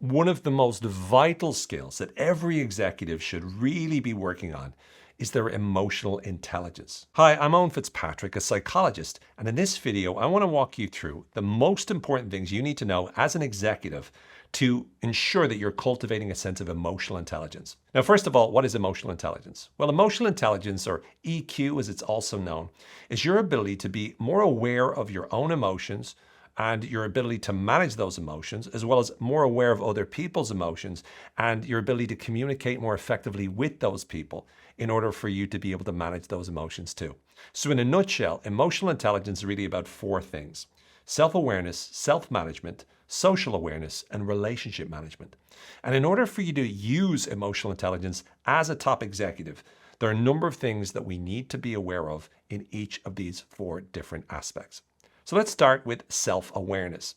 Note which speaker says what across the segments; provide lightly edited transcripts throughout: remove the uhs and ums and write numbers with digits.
Speaker 1: One of the most vital skills that every executive should really be working on is their emotional intelligence. Hi, I'm Owen Fitzpatrick, a psychologist, and in this video, I want to walk you through the most important things you need to know as an executive to ensure that you're cultivating a sense of emotional intelligence. Now, first of all, what is emotional intelligence? Well, emotional intelligence, or EQ as it's also known, is your ability to be more aware of your own emotions and your ability to manage those emotions, as well as more aware of other people's emotions and your ability to communicate more effectively with those people in order for you to be able to manage those emotions too. So in a nutshell, emotional intelligence is really about four things: self-awareness, self-management, social awareness, and relationship management. And in order for you to use emotional intelligence as a top executive, there are a number of things that we need to be aware of in each of these four different aspects. So let's start with self-awareness.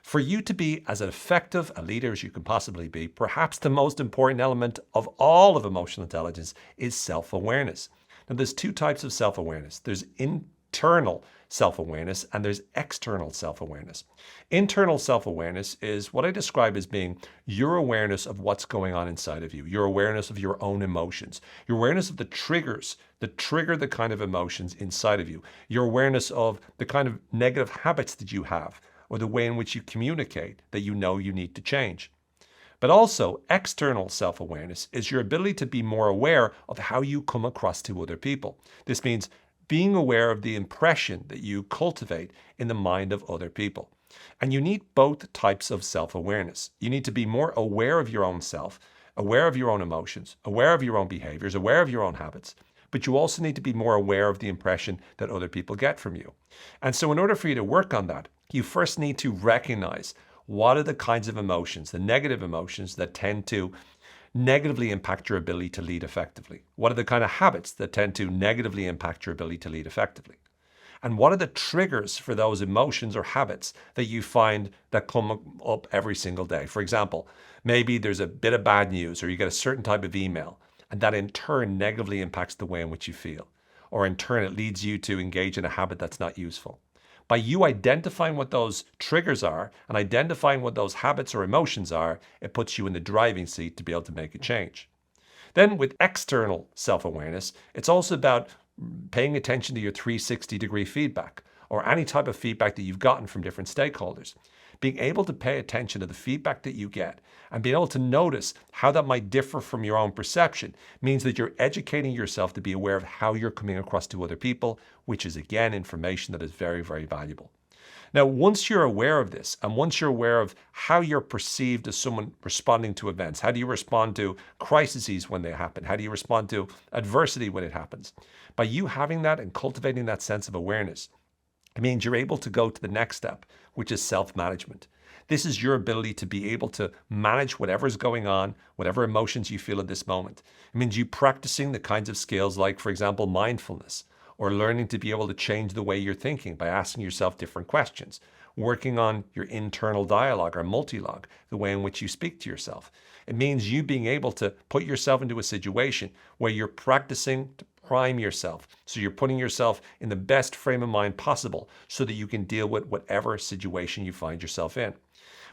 Speaker 1: For you to be as effective a leader as you can possibly be, perhaps the most important element of all of emotional intelligence is self-awareness. Now, there's two types of self-awareness. There's internal self-awareness and there's external self-awareness. Internal self-awareness is what I describe as being your awareness of what's going on inside of you, your awareness of your own emotions, your awareness of the triggers that trigger the kind of emotions inside of you, your awareness of the kind of negative habits that you have or the way in which you communicate that you know you need to change. But also, external self-awareness is your ability to be more aware of how you come across to other people. This means being aware of the impression that you cultivate in the mind of other people. And you need both types of self-awareness. You need to be more aware of your own self, aware of your own emotions, aware of your own behaviors, aware of your own habits. But you also need to be more aware of the impression that other people get from you. And so in order for you to work on that, you first need to recognize what are the kinds of emotions, the negative emotions that tend to negatively impact your ability to lead effectively? What are the kind of habits that tend to negatively impact your ability to lead effectively? And what are the triggers for those emotions or habits that you find that come up every single day? For example, maybe there's a bit of bad news or you get a certain type of email, and that in turn negatively impacts the way in which you feel. Or in turn, it leads you to engage in a habit that's not useful. By you identifying what those triggers are and identifying what those habits or emotions are, it puts you in the driving seat to be able to make a change. Then with external self-awareness, it's also about paying attention to your 360-degree feedback or any type of feedback that you've gotten from different stakeholders. Being able to pay attention to the feedback that you get and being able to notice how that might differ from your own perception means that you're educating yourself to be aware of how you're coming across to other people, which is again information that is very, very valuable. Now, once you're aware of this and once you're aware of how you're perceived as someone responding to events, how do you respond to crises when they happen? How do you respond to adversity when it happens? By you having that and cultivating that sense of awareness, it means you're able to go to the next step, which is self-management. This is your ability to be able to manage whatever's going on, whatever emotions you feel at this moment. It means you practicing the kinds of skills like, for example, mindfulness, or learning to be able to change the way you're thinking by asking yourself different questions, working on your internal dialogue or multi-log, the way in which you speak to yourself. It means you being able to put yourself into a situation where you're practicing to prime yourself. So you're putting yourself in the best frame of mind possible so that you can deal with whatever situation you find yourself in.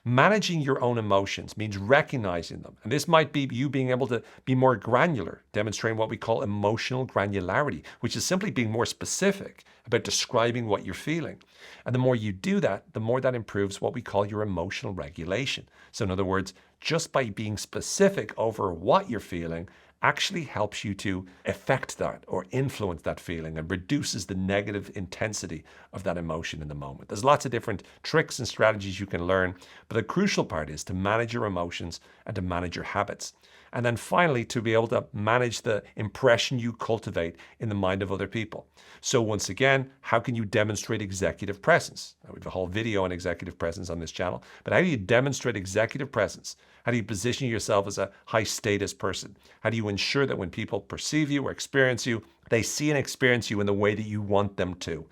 Speaker 1: Managing your own emotions means recognizing them. And this might be you being able to be more granular, demonstrating what we call emotional granularity, which is simply being more specific about describing what you're feeling. And the more you do that, the more that improves what we call your emotional regulation. So in other words, just by being specific over what you're feeling actually helps you to affect that or influence that feeling and reduces the negative intensity of that emotion in the moment. There's lots of different tricks and strategies you can learn, but the crucial part is to manage your emotions and to manage your habits. And then finally, to be able to manage the impression you cultivate in the mind of other people. So once again, how can you demonstrate executive presence? Now, we have a whole video on executive presence on this channel, but how do you demonstrate executive presence? How do you position yourself as a high status person? How do you ensure that when people perceive you or experience you, they see and experience you in the way that you want them to?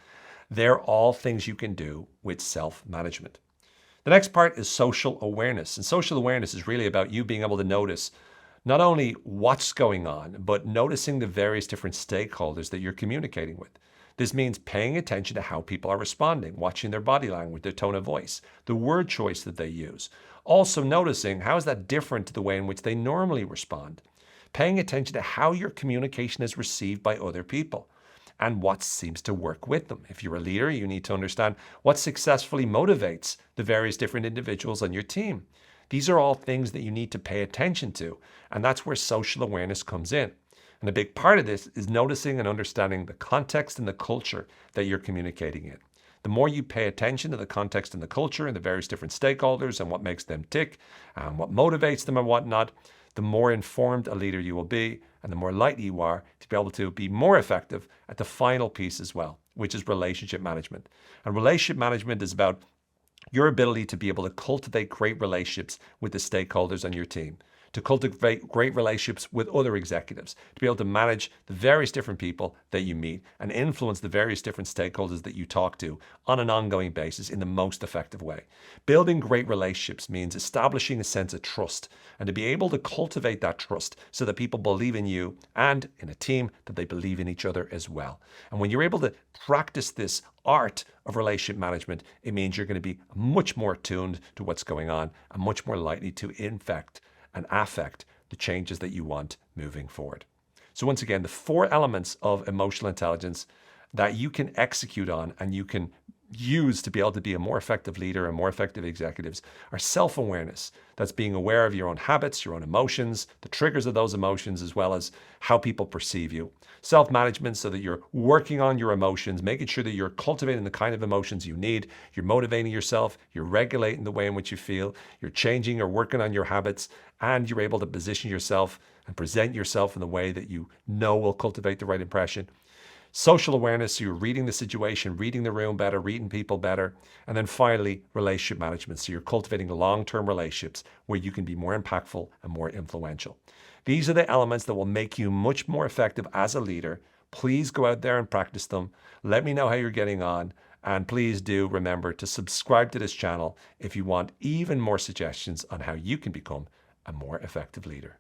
Speaker 1: They're all things you can do with self-management. The next part is social awareness. And social awareness is really about you being able to notice not only what's going on, but noticing the various different stakeholders that you're communicating with. This means paying attention to how people are responding, watching their body language, their tone of voice, the word choice that they use. Also noticing how is that different to the way in which they normally respond. Paying attention to how your communication is received by other people and what seems to work with them. If you're a leader, you need to understand what successfully motivates the various different individuals on your team. These are all things that you need to pay attention to, and that's where social awareness comes in. And a big part of this is noticing and understanding the context and the culture that you're communicating in. The more you pay attention to the context and the culture and the various different stakeholders and what makes them tick and what motivates them and whatnot, the more informed a leader you will be and the more likely you are to be able to be more effective at the final piece as well, which is relationship management. And relationship management is about your ability to be able to cultivate great relationships with the stakeholders on your team, to cultivate great relationships with other executives, to be able to manage the various different people that you meet and influence the various different stakeholders that you talk to on an ongoing basis in the most effective way. Building great relationships means establishing a sense of trust and to be able to cultivate that trust so that people believe in you and in a team that they believe in each other as well. And when you're able to practice this art of relationship management, it means you're going to be much more tuned to what's going on and much more likely to infect and affect the changes that you want moving forward. So once again, the 4 elements of emotional intelligence that you can execute on and you can use to be able to be a more effective leader and more effective executives are self-awareness. That's being aware of your own habits, your own emotions, the triggers of those emotions, as well as how people perceive you. Self-management, so that you're working on your emotions, making sure that you're cultivating the kind of emotions you need, you're motivating yourself, you're regulating the way in which you feel, you're changing or working on your habits, and you're able to position yourself and present yourself in the way that you know will cultivate the right impression. Social awareness, so you're reading the situation, reading the room better, reading people better. And then finally, relationship management, so you're cultivating long-term relationships where you can be more impactful and more influential. These are the elements that will make you much more effective as a leader. Please go out there and practice them. Let me know how you're getting on. And please do remember to subscribe to this channel if you want even more suggestions on how you can become a more effective leader.